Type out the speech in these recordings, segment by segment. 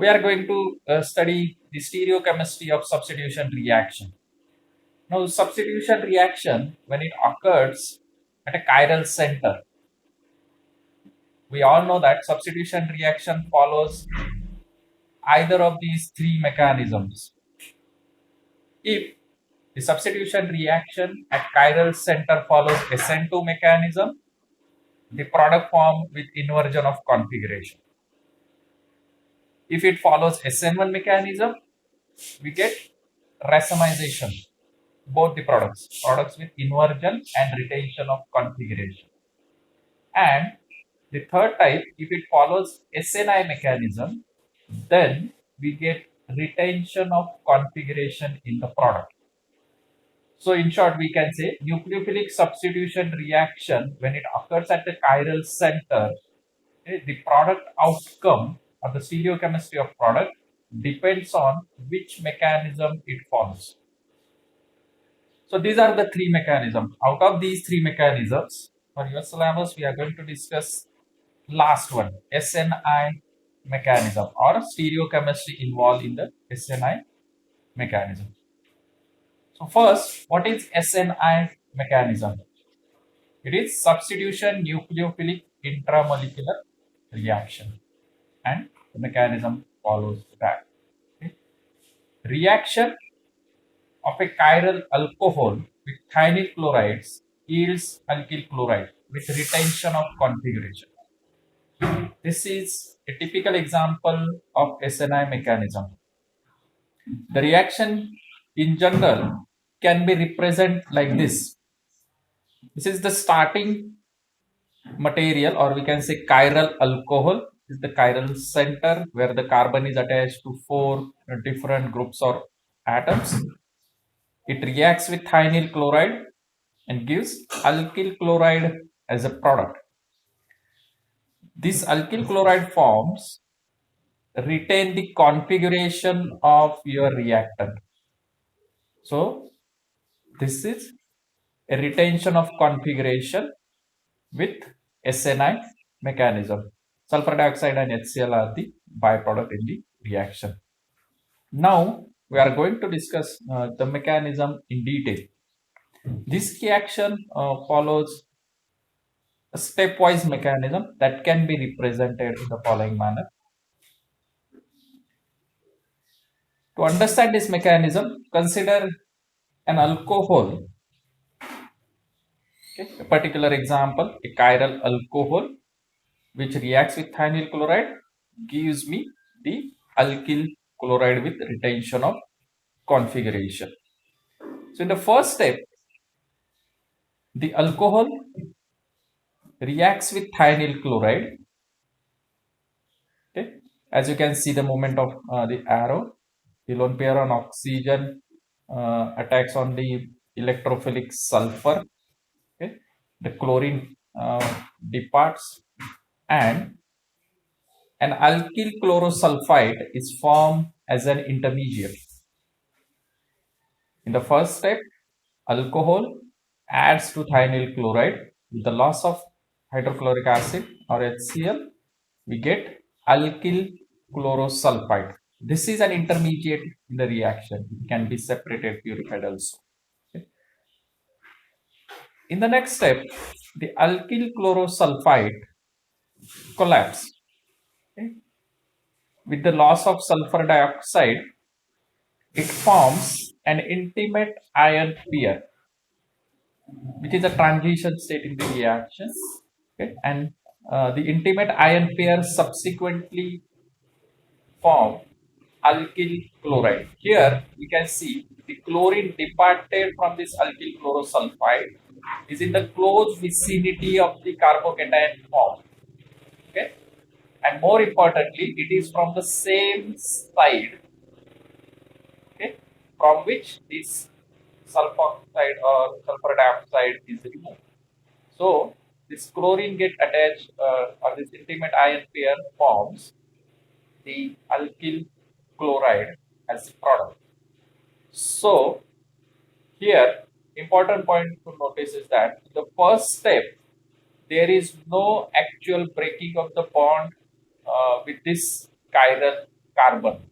We are going to study the stereochemistry of substitution reaction. Now, substitution reaction, when it occurs at a chiral center, we all know that substitution reaction follows either of these three mechanisms. If the substitution reaction at chiral center follows SN2 mechanism, the product formed with inversion of configuration. If it follows SN1 mechanism, we get racemization, both the products with inversion and retention of configuration. And the third type, if it follows SNI mechanism, then we get retention of configuration in the product. So in short, we can say nucleophilic substitution reaction, when it occurs at the chiral center, the product outcome or the stereochemistry of product depends on which mechanism it follows. So these are the three mechanisms. Out of these three mechanisms, for your syllabus, we are going to discuss last one, SNI mechanism or stereochemistry involved in the SNI mechanism. So first, what is SNI mechanism? It is substitution nucleophilic intramolecular reaction, and the mechanism follows that. Okay. Reaction of a chiral alcohol with thionyl chlorides yields alkyl chloride with retention of configuration. This is a typical example of SNI mechanism. The reaction in general can be represented like this. This is the starting material, or we can say chiral alcohol. This is the chiral center where the carbon is attached to four different groups or atoms. It reacts with thionyl chloride and gives alkyl chloride as a product. This alkyl chloride forms retain the configuration of your reactant. So this is a retention of configuration with SNI mechanism. Sulfur dioxide and HCl are the byproduct in the reaction. Now we are going to discuss the mechanism in detail. This reaction follows a stepwise mechanism that can be represented in the following manner. To understand this mechanism, consider an alcohol. Okay, a particular example, a chiral alcohol which reacts with thionyl chloride gives me the alkyl chloride with retention of configuration. So in the first step, the alcohol reacts with thionyl chloride. Okay, as you can see the movement of the arrow, the lone pair on oxygen attacks on the electrophilic sulfur. Okay, the chlorine departs and an alkyl chlorosulfide is formed as an intermediate. In the first step, alcohol adds to thionyl chloride. With the loss of hydrochloric acid or HCl, we get alkyl chlorosulfide. This is an intermediate in the reaction. It can be separated, purified also. Okay. In the next step, the alkyl chlorosulfide collapse. Okay. With the loss of sulfur dioxide, it forms an intimate ion pair, which is a transition state in the reaction. Okay. And the intimate ion pair subsequently form alkyl chloride. Here we can see the chlorine departed from this alkyl chlorosulfide is in the close vicinity of the carbocation form. Okay, and more importantly, it is from the same side, okay, from which this sulfur oxide or sulfur dioxide is removed. So this chlorine get attached or this intimate ion pair forms the alkyl chloride as a product. So here important point to notice is that the first step there is no actual breaking of the bond with this chiral carbon.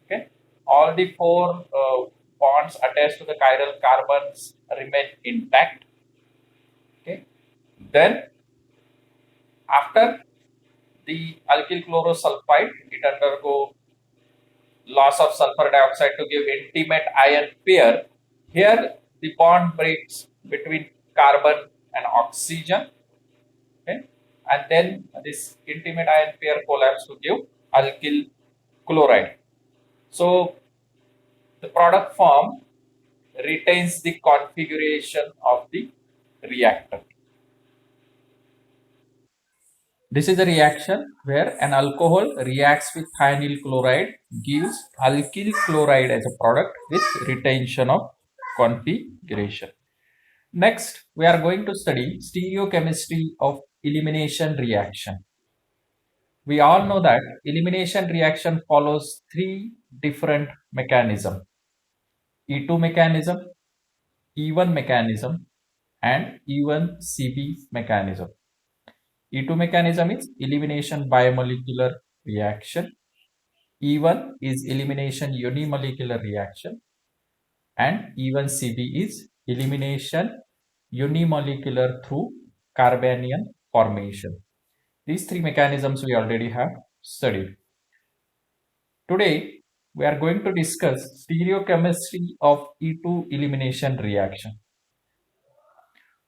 Okay, all the four bonds attached to the chiral carbons remain intact. Okay, then after the alkyl chlorosulfide, it undergo loss of sulfur dioxide to give intimate ion pair. Here, the bond breaks between carbon and oxygen. Okay, and then this intimate ion pair collapse to give alkyl chloride. So the product form retains the configuration of the reactor. This is a reaction where an alcohol reacts with thionyl chloride, gives alkyl chloride as a product with retention of configuration. Next, we are going to study stereochemistry of elimination reaction. We all know that elimination reaction follows three different mechanisms: E2 mechanism, E1 mechanism, and E1CB mechanism. E2 mechanism is elimination bimolecular reaction. E1 is elimination unimolecular reaction, and E1CB is elimination unimolecular through carbanion formation. These three mechanisms we already have studied. Today, we are going to discuss stereochemistry of E2 elimination reaction.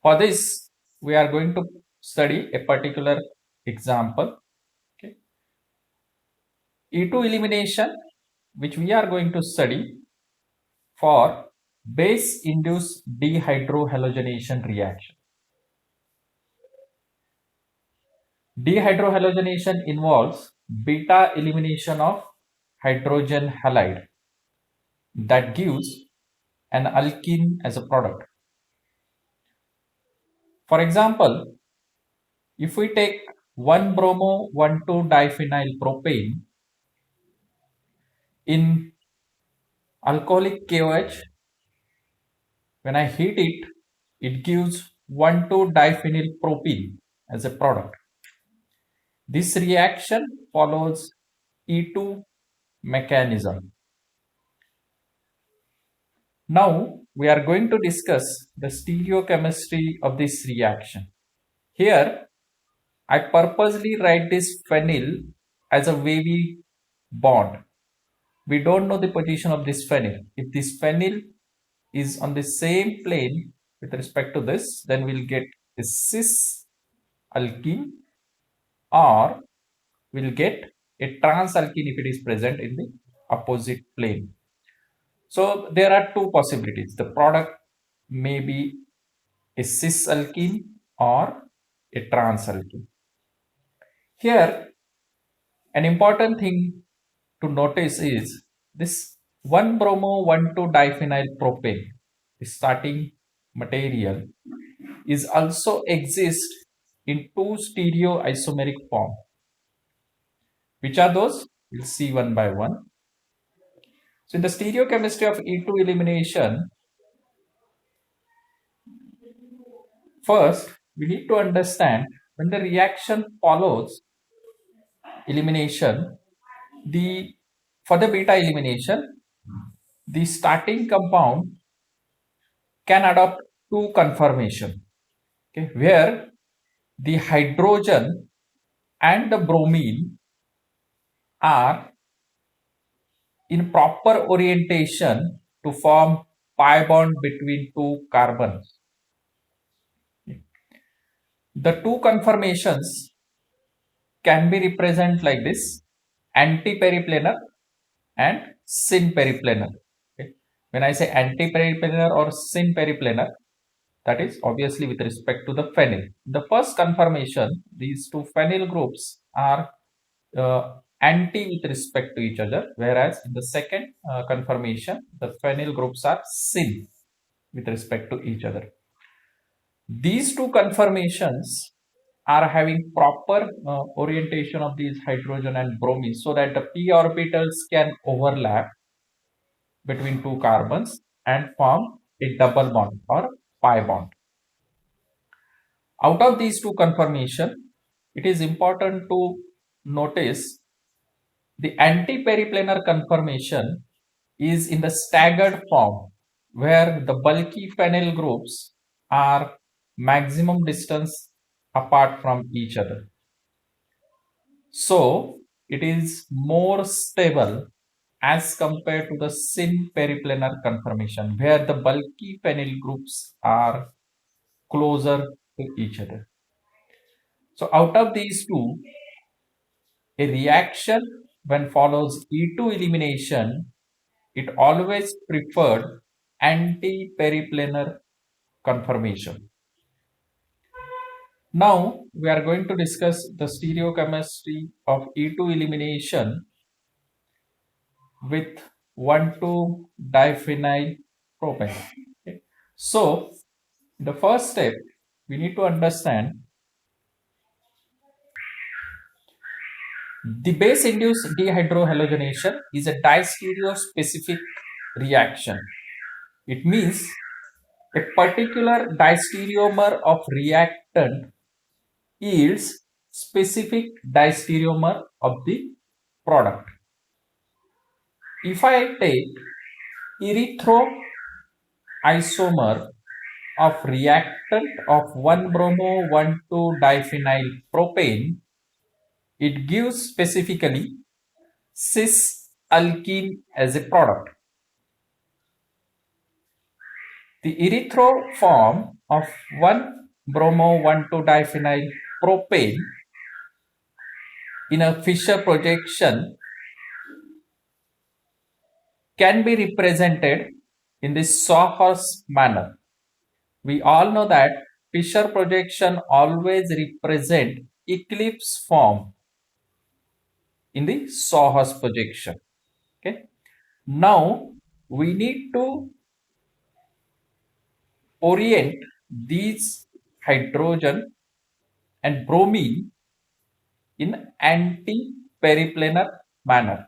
For this, we are going to study a particular example. Okay. E2 elimination, which we are going to study for base-induced dehydrohalogenation reaction. Dehydrohalogenation involves beta elimination of hydrogen halide that gives an alkene as a product. For example, if we take 1-bromo-1,2-diphenyl propane in alcoholic KOH, when I heat it, it gives 1,2-diphenyl propene as a product. This reaction follows E2 mechanism. Now we are going to discuss the stereochemistry of this reaction. Here I purposely write this phenyl as a wavy bond. We don't know the position of this phenyl. If this phenyl is on the same plane with respect to this, then we'll get a cis alkene, or we'll get a trans alkene if it is present in the opposite plane. So there are two possibilities. The product may be a cis alkene or a trans alkene. Here, an important thing to notice is this 1-bromo-1,2-diphenyl propane, the starting material, is also exists in two stereoisomeric form. Which are those? We'll see one by one. So in the stereochemistry of E2 elimination, first we need to understand when the reaction follows elimination, for the beta elimination, the starting compound can adopt two conformation, okay, where the hydrogen and the bromine are in proper orientation to form pi bond between two carbons. The two conformations can be represented like this: anti-periplanar and syn-periplanar. Okay. When I say anti-periplanar or syn-periplanar, that is obviously with respect to the phenyl. The first conformation, these two phenyl groups are anti with respect to each other, whereas in the second conformation, the phenyl groups are syn with respect to each other. These two conformations are having proper orientation of these hydrogen and bromine so that the p orbitals can overlap between two carbons and form a double bond or pi bond. Out of these two conformation, it is important to notice The anti-periplanar conformation is in the staggered form where the bulky phenyl groups are maximum distance apart from each other. So it is more stable as compared to the syn periplanar conformation where the bulky phenyl groups are closer to each other. So out of these two, a reaction when follows E2 elimination, it always preferred anti-periplanar conformation. Now we are going to discuss the stereochemistry of E2 elimination with 1,2-diphenyl propane. Okay. So the first step we need to understand the base induced dehydrohalogenation is a distereospecific reaction. It means a particular distereomer of reactant yields specific distereomer of the product. If I take erythroisomer of reactant of 1-bromo 1,2-diphenyl propane, it gives specifically cis alkene as a product. The erythro form of 1-bromo 1,2-diphenyl propane in a Fischer projection can be represented in this Sawhorse manner. We all know that Fischer projection always represent eclipse form in the Sawhorse projection. Okay. Now we need to orient these hydrogen and bromine in anti-periplanar manner.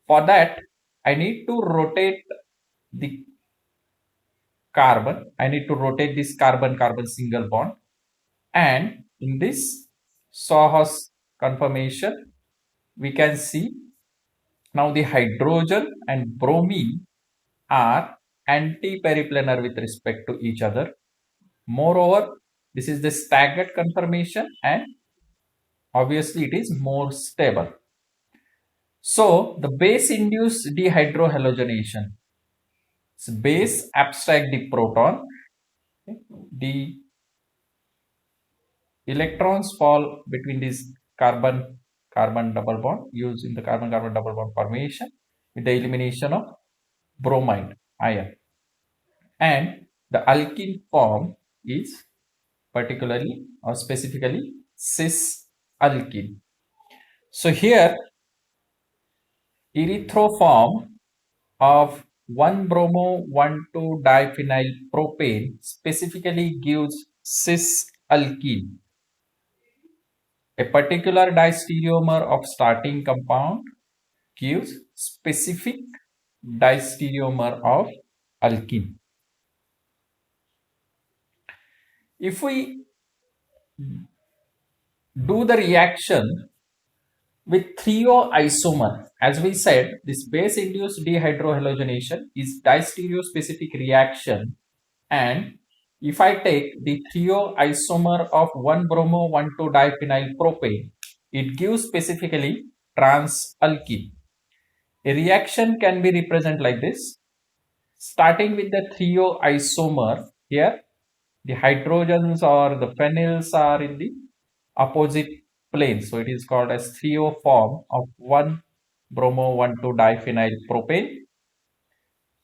For that, I need to rotate the carbon. I need to rotate this carbon-carbon single bond. And in this Sawhorse conformation, we can see now the hydrogen and bromine are anti-periplanar with respect to each other. Moreover, this is the staggered conformation and obviously it is more stable. So the base induced dehydrohalogenation. So base abstract the proton. Okay. The electrons fall between this carbon double bond used in the carbon double bond formation with the elimination of bromide ion. And the alkene form is particularly or specifically cis alkene. So here erythroform of 1-bromo 1,2-diphenyl propane specifically gives cis alkene. A particular distereomer of starting compound gives specific distereomer of alkene. If we do the reaction with stereoisomer, as we said, this base induced dehydrohalogenation is distereospecific reaction, and if I take the stereoisomer of 1-bromo 1,2-diphenyl propane, it gives specifically trans alkene. A reaction can be represented like this. Starting with the stereoisomer, here the hydrogens or the phenyls are in the opposite plane. So it is called as stereo form of 1-bromo 1,2-diphenyl propane.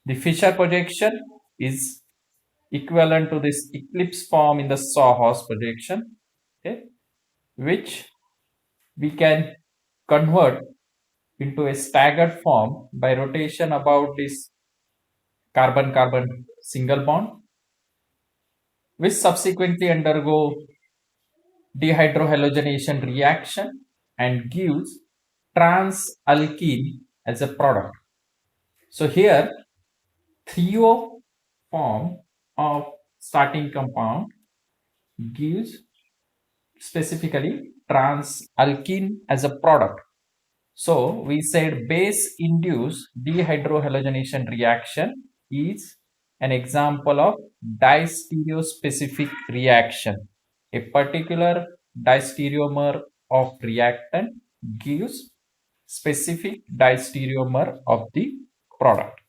The Fischer projection is equivalent to this eclipse form in the Sawhorse projection, okay, which we can convert into a staggered form by rotation about this carbon-carbon single bond, which subsequently undergo dehydrohalogenation reaction and gives trans alkene as a product. So here trio form of starting compound gives specifically trans alkene as a product. So we said base induced dehydrohalogenation reaction is an example of distereospecific reaction. A particular distereomer of reactant gives specific distereomer of the product.